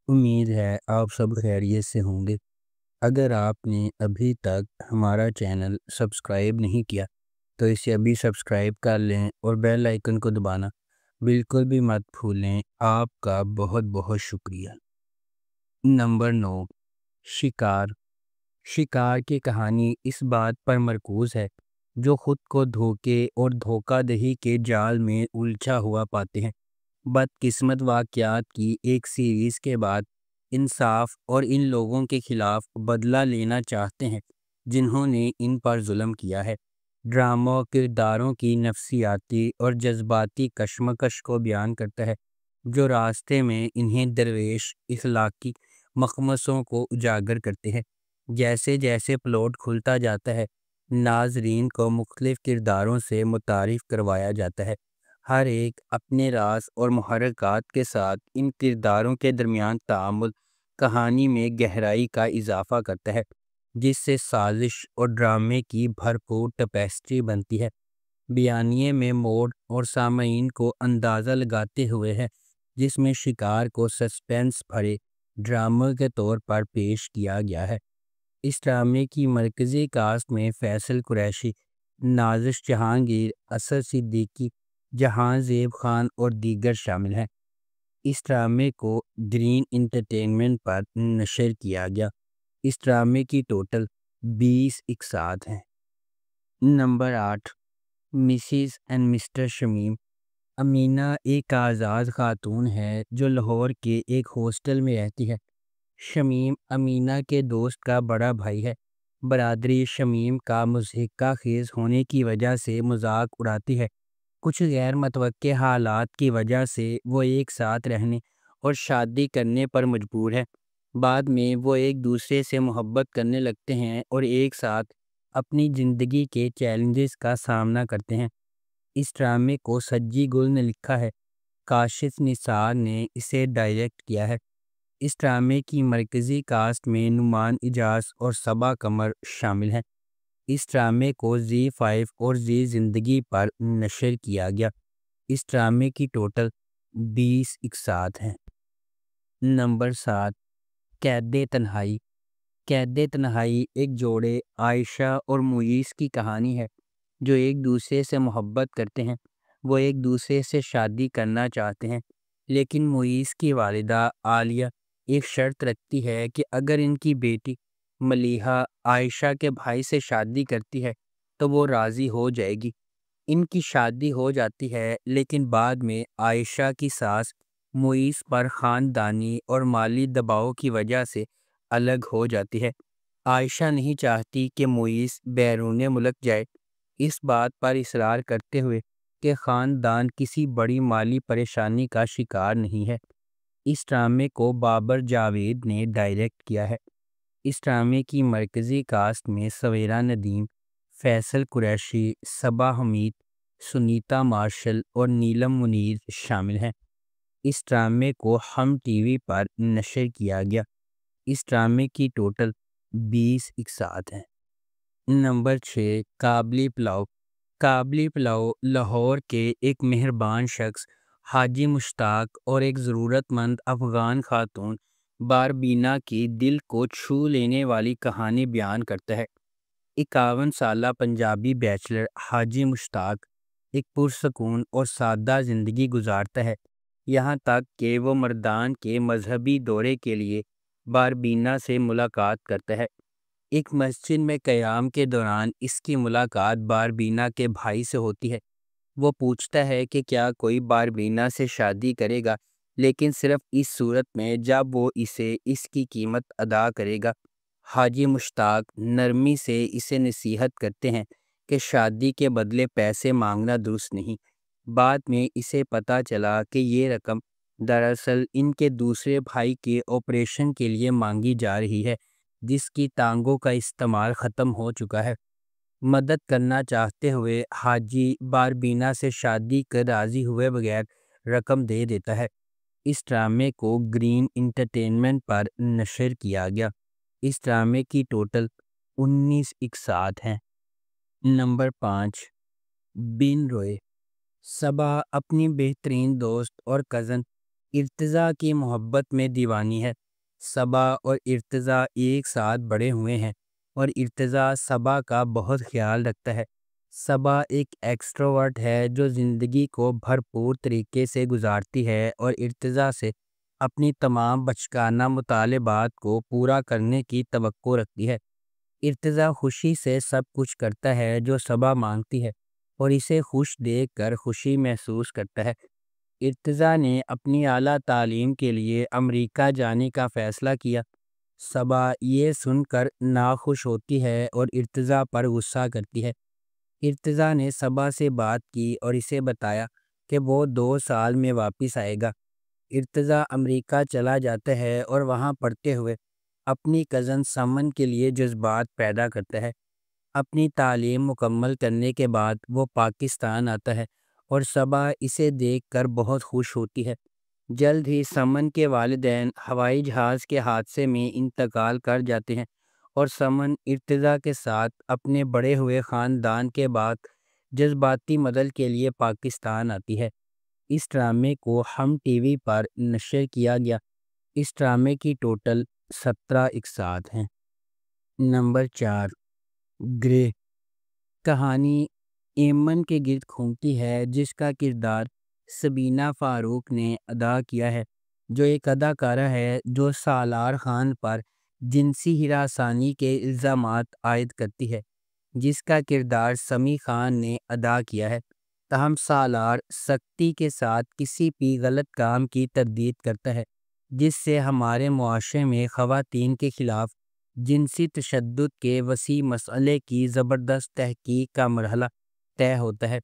امید ہے آپ سب خیریت سے ہوں گے۔ اگر آپ نے ابھی تک ہمارا چینل سبسکرائب نہیں کیا تو اسے ابھی سبسکرائب کر لیں اور بیل آئیکن کو دبانا بالکل بھی مت بھولیں۔ آپ کا بہت بہت شکریہ۔ نمبر 9، شکار۔ شکار کی کہانی اس بات پر مرکوز ہے جو خود کو دھوکے اور دھوکہ دہی کے جال میں الجھا ہوا پاتے ہیں۔ بدقسمت واقعات کی ایک سیریز کے بعد انصاف اور ان لوگوں کے خلاف بدلہ لینا چاہتے ہیں جنہوں نے ان پر ظلم کیا ہے۔ ڈرامہ کرداروں کی نفسیاتی اور جذباتی کشمکش کو بیان کرتا ہے جو راستے میں انہیں درویش اخلاقی مخمصوں کو اجاگر کرتے ہیں۔ جیسے جیسے پلاٹ کھلتا جاتا ہے ناظرین کو مختلف کرداروں سے متعارف کروایا جاتا ہے۔ ہر ایک اپنے راز اور محرکات کے ساتھ ان کرداروں کے درمیان تعامل کہانی میں گہرائی کا اضافہ کرتا ہے جس سے سازش اور ڈرامے کی بھرپور ٹیپسٹری بنتی ہے۔ بیانیے میں موڈ اور سامعین کو اندازہ لگاتے ہوئے ہے جس میں شکار کو سسپینس بھرے ڈرامے کے طور پر پیش کیا گیا ہے۔ اس ڈرامے کی مرکزی کاسٹ میں فیصل قریشی، نازش جہانگیر، اسد صدیقی، جہاں زیب خان اور دیگر شامل ہیں۔ اس ڈرامے کو گرین انٹرٹینمنٹ پر نشر کیا گیا۔ اس ڈرامے کی ٹوٹل 20 اقساط ہیں۔ Number 8، Mrs and Mr Shamim. Amina ایک آزاد خاتون ہے جو لاہور کے ایک ہاسٹل میں رہتی ہے۔ شمیم امینہ کے دوست کا بڑا بھائی ہے۔ برادری شمیم کا مضحکہ خیز ہونے کی وجہ سے مذاق اڑاتی ہے۔ کچھ غیر متوقع حالات کی وجہ سے وہ ایک ساتھ رہنے اور شادی کرنے پر مجبور ہے۔ بعد میں وہ ایک دوسرے سے محبت کرنے لگتے ہیں اور ایک ساتھ اپنی زندگی کے چیلنجز کا سامنا کرتے ہیں۔ اس ڈرامے کو سجی گل نے لکھا ہے۔ کاشف نثار نے اسے ڈائریکٹ کیا ہے۔ اس ڈرامے کی مرکزی کاسٹ میں نعمان اجاز اور صبا قمر شامل ہیں۔ اس ڈرامے کو زی5 اور زی زندگی پر نشر کیا گیا۔ اس ڈرامے کی ٹوٹل 20 اقساط ہیں۔ نمبر 7، قید تنہائی۔ قید تنہائی ایک جوڑے عائشہ اور معیز کی کہانی ہے جو ایک دوسرے سے محبت کرتے ہیں۔ وہ ایک دوسرے سے شادی کرنا چاہتے ہیں لیکن معیز کی والدہ عالیہ ایک شرط رکھتی ہے کہ اگر ان کی بیٹی ملیحہ عائشہ کے بھائی سے شادی کرتی ہے تو وہ راضی ہو جائے گی۔ ان کی شادی ہو جاتی ہے لیکن بعد میں عائشہ کی ساس معیز پر خاندانی اور مالی دباؤ کی وجہ سے الگ ہو جاتی ہے۔ عائشہ نہیں چاہتی کہ معیز بیرون ملک جائے، اس بات پر اصرار کرتے ہوئے کہ خاندان کسی بڑی مالی پریشانی کا شکار نہیں ہے۔ اس ڈرامے کو بابر جاوید نے ڈائریکٹ کیا ہے۔ اس ڈرامے کی مرکزی کاسٹ میں سویرا ندیم، فیصل قریشی، صبا حمید، سنیتا مارشل اور نیلم منیر شامل ہیں۔ اس ڈرامے کو ہم ٹی وی پر نشر کیا گیا۔ اس ڈرامے کی ٹوٹل 20 اقساط ہیں۔ نمبر 6، کابلی پلاؤ۔ کابلی پلاؤ لاہور کے ایک مہربان شخص حاجی مشتاق اور ایک ضرورت مند افغان خاتون باربینا کی دل کو چھو لینے والی کہانی بیان کرتا ہے۔ 51 سالہ پنجابی بیچلر حاجی مشتاق ایک پرسکون اور سادہ زندگی گزارتا ہے یہاں تک کہ وہ مردان کے مذہبی دورے کے لیے باربینا سے ملاقات کرتا ہے۔ ایک مسجد میں قیام کے دوران اس کی ملاقات باربینا کے بھائی سے ہوتی ہے۔ وہ پوچھتا ہے کہ کیا کوئی باربینا سے شادی کرے گا لیکن صرف اس صورت میں جب وہ اسے اس کی قیمت ادا کرے گا۔ حاجی مشتاق نرمی سے اسے نصیحت کرتے ہیں کہ شادی کے بدلے پیسے مانگنا درست نہیں۔ بعد میں اسے پتہ چلا کہ یہ رقم دراصل ان کے دوسرے بھائی کے آپریشن کے لیے مانگی جا رہی ہے جس کی ٹانگوں کا استعمال ختم ہو چکا ہے۔ مدد کرنا چاہتے ہوئے حاجی باربینا سے شادی کر راضی ہوئے بغیر رقم دے دیتا ہے۔ اس ڈرامے کو گرین انٹرٹینمنٹ پر نشر کیا گیا۔ اس ڈرامے کی ٹوٹل 19 اقساط ہیں۔ نمبر 5، بن روئے۔ صبا اپنی بہترین دوست اور کزن ارتضیٰ کی محبت میں دیوانی ہے۔ صبا اور ارتضیٰ ایک ساتھ بڑے ہوئے ہیں اور ارتضیٰ صبا کا بہت خیال رکھتا ہے۔ صبا ایک ایکسٹروورٹ ہے جو زندگی کو بھرپور طریقے سے گزارتی ہے اور ارتضیٰ سے اپنی تمام بچگانہ مطالبات کو پورا کرنے کی توقع رکھتی ہے۔ ارتضیٰ خوشی سے سب کچھ کرتا ہے جو صبا مانگتی ہے اور اسے خوش دیکھ کر خوشی محسوس کرتا ہے۔ ارتضیٰ نے اپنی اعلیٰ تعلیم کے لیے امریکہ جانے کا فیصلہ کیا۔ صبا یہ سن کر ناخوش ہوتی ہے اور ارتضیٰ پر غصہ کرتی ہے۔ ارتضیٰ نے صبا سے بات کی اور اسے بتایا کہ وہ 2 سال میں واپس آئے گا۔ ارتضیٰ امریکہ چلا جاتا ہے اور وہاں پڑھتے ہوئے اپنی کزن سمن کے لیے جذبات پیدا کرتا ہے۔ اپنی تعلیم مکمل کرنے کے بعد وہ پاکستان آتا ہے اور صبا اسے دیکھ کر بہت خوش ہوتی ہے۔ جلد ہی سمن کے والدین ہوائی جہاز کے حادثے میں انتقال کر جاتے ہیں اور سمن ارتضیٰ کے ساتھ اپنے بڑے ہوئے خاندان کے بعد جذباتی مدد کے لیے پاکستان آتی ہے۔ اس ڈرامے کو ہم ٹی وی پر نشر کیا گیا۔ اس ڈرامے کی ٹوٹل 17 اقساط ہیں۔ نمبر 4، گرے۔ کہانی ایمن کے گرد گھومتی ہے جس کا کردار سبینہ فاروق نے ادا کیا ہے، جو ایک اداکارہ ہے جو سالار خان پر جنسی ہراسانی کے الزامات عائد کرتی ہے، جس کا کردار سمیع خان نے ادا کیا ہے۔ تاہم سالار سختی کے ساتھ کسی بھی غلط کام کی تردید کرتا ہے، جس سے ہمارے معاشرے میں خواتین کے خلاف جنسی تشدد کے وسیع مسئلے کی زبردست تحقیق کا مرحلہ طے ہوتا ہے۔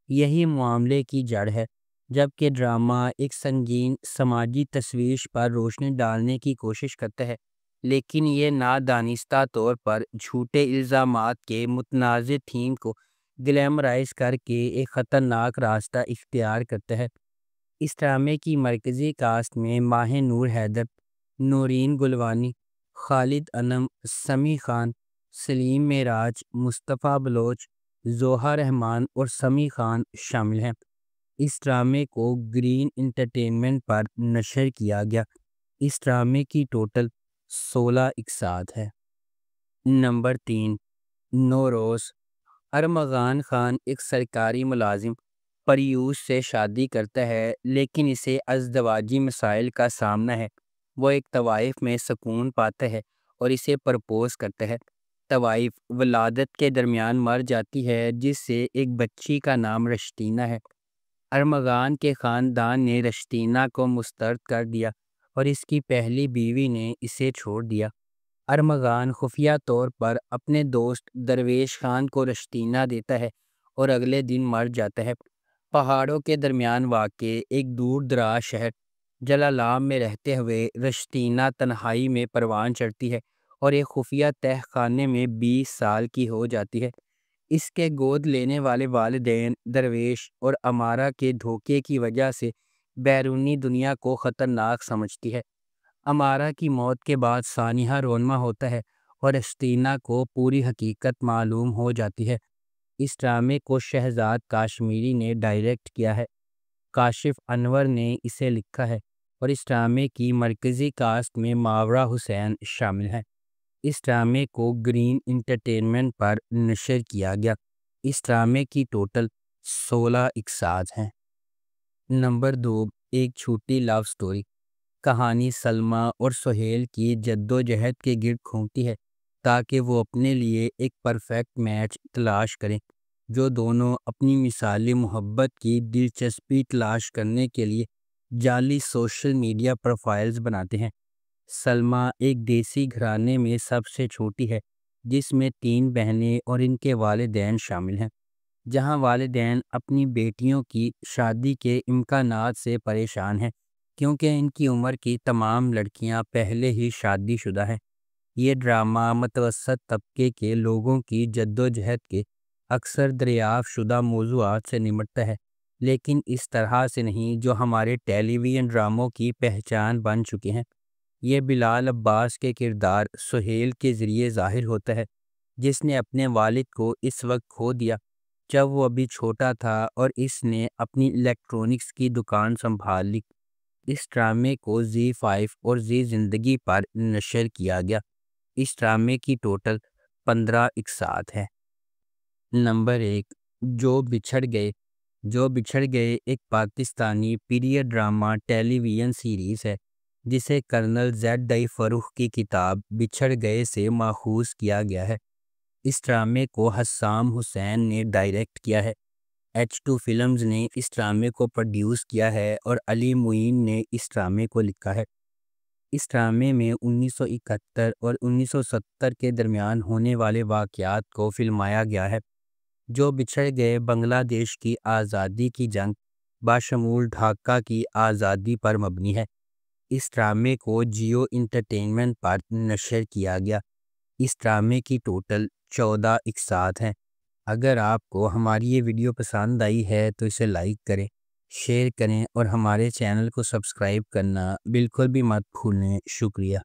یہی معاملے کی جڑ ہے۔ جبکہ ڈرامہ ایک سنگین سماجی تشویش پر روشنی ڈالنے کی کوشش کرتا ہے، لیکن یہ نادانستہ طور پر جھوٹے الزامات کے متنازع تھیم کو گلیمرائز کر کے ایک خطرناک راستہ اختیار کرتا ہے۔ اس ڈرامے کی مرکزی کاسٹ میں ماہ نور حیدر، نورین گلوانی، خالد انم، سمیع خان، سلیم معراج، مصطفیٰ بلوچ، زوہا رحمان اور سمیع خان شامل ہیں۔ اس ڈرامے کو گرین انٹرٹینمنٹ پر نشر کیا گیا۔ اس ڈرامے کی ٹوٹل 16 اقساط ہے۔ نمبر 3، نوروز۔ ارمغان خان ایک سرکاری ملازم پریوش سے شادی کرتا ہے، لیکن اسے ازدواجی مسائل کا سامنا ہے۔ وہ ایک طوائف میں سکون پاتا ہے اور اسے پرپوز کرتا ہے۔ طوائف ولادت کے درمیان مر جاتی ہے، جس سے ایک بچی کا نام رشتینہ ہے۔ ارمغان کے خاندان نے رشتینہ کو مسترد کر دیا اور اس کی پہلی بیوی نے اسے چھوڑ دیا۔ ارمغان خفیہ طور پر اپنے دوست درویش خان کو رشتینہ دیتا ہے اور اگلے دن مر جاتا ہے۔ پہاڑوں کے درمیان واقع ایک دور دراز شہر جلالام میں رہتے ہوئے رشتینہ تنہائی میں پروان چڑھتی ہے اور ایک خفیہ تہ خانے میں 20 سال کی ہو جاتی ہے۔ اس کے گود لینے والے والدین درویش اور امارہ کے دھوکے کی وجہ سے بیرونی دنیا کو خطرناک سمجھتی ہے۔ امارہ کی موت کے بعد سانحہ رونما ہوتا ہے اور رشتینہ کو پوری حقیقت معلوم ہو جاتی ہے۔ اس ڈرامے کو شہزاد کاشمیری نے ڈائریکٹ کیا ہے۔ کاشف انور نے اسے لکھا ہے اور اس ڈرامے کی مرکزی کاسٹ میں ماورا حسین شامل ہیں۔ اس ڈرامے کو گرین انٹرٹینمنٹ پر نشر کیا گیا۔ اس ڈرامے کی ٹوٹل 16 اقساط ہیں۔ نمبر 2، ایک چھوٹی لو سٹوری۔ کہانی سلمیٰ اور سہیل کی جدوجہد کے گرد گھومتی ہے تاکہ وہ اپنے لیے ایک پرفیکٹ میچ تلاش کریں، جو دونوں اپنی مثالی محبت کی دلچسپی تلاش کرنے کے لیے جعلی سوشل میڈیا پروفائلز بناتے ہیں۔ سلمیٰ ایک دیسی گھرانے میں سب سے چھوٹی ہے، جس میں 3 بہنیں اور ان کے والدین شامل ہیں۔ جہاں والدین اپنی بیٹیوں کی شادی کے امکانات سے پریشان ہیں کیونکہ ان کی عمر کی تمام لڑکیاں پہلے ہی شادی شدہ ہیں۔ یہ ڈرامہ متوسط طبقے کے لوگوں کی جدوجہد کے اکثر دریافت شدہ موضوعات سے نمٹتا ہے، لیکن اس طرح سے نہیں جو ہمارے ٹیلی ویژن ڈراموں کی پہچان بن چکے ہیں۔ یہ بلال عباس کے کردار سہیل کے ذریعے ظاہر ہوتا ہے، جس نے اپنے والد کو اس وقت کھو دیا جب وہ ابھی چھوٹا تھا اور اس نے اپنی الیکٹرونکس کی دکان سنبھال لی۔ اس ڈرامے کو زی5 اور زی زندگی پر نشر کیا گیا۔ اس ڈرامے کی ٹوٹل 15 اقساط ہے۔ نمبر 1، جو بچھڑ گئے ایک پاکستانی پیریڈ ڈرامہ ٹیلی ویژن سیریز ہے جسے کرنل زیڈ فروخ کی کتاب بچھڑ گئے سے ماخوذ کیا گیا ہے۔ اس ڈرامے کو حسام حسین نے ڈائریکٹ کیا ہے۔ H2 فلمز نے اس ڈرامے کو پروڈیوس کیا ہے اور علی معین نے اس ڈرامے کو لکھا ہے۔ اس ڈرامے میں 1971 اور 1970 کے درمیان ہونے والے واقعات کو فلمایا گیا ہے، جو بچھڑ گئے بنگلہ دیش کی آزادی کی جنگ بشمول ڈھاکہ کی آزادی پر مبنی ہے۔ اس ڈرامے کو جیو انٹرٹینمنٹ پر نشر کیا گیا۔ اس ڈرامے کی ٹوٹل 14 اقساط ہیں۔ اگر آپ کو ہماری یہ ویڈیو پسند آئی ہے تو اسے لائک کریں، شیئر کریں اور ہمارے چینل کو سبسکرائب کرنا بالکل بھی مت بھولیں۔ شکریہ۔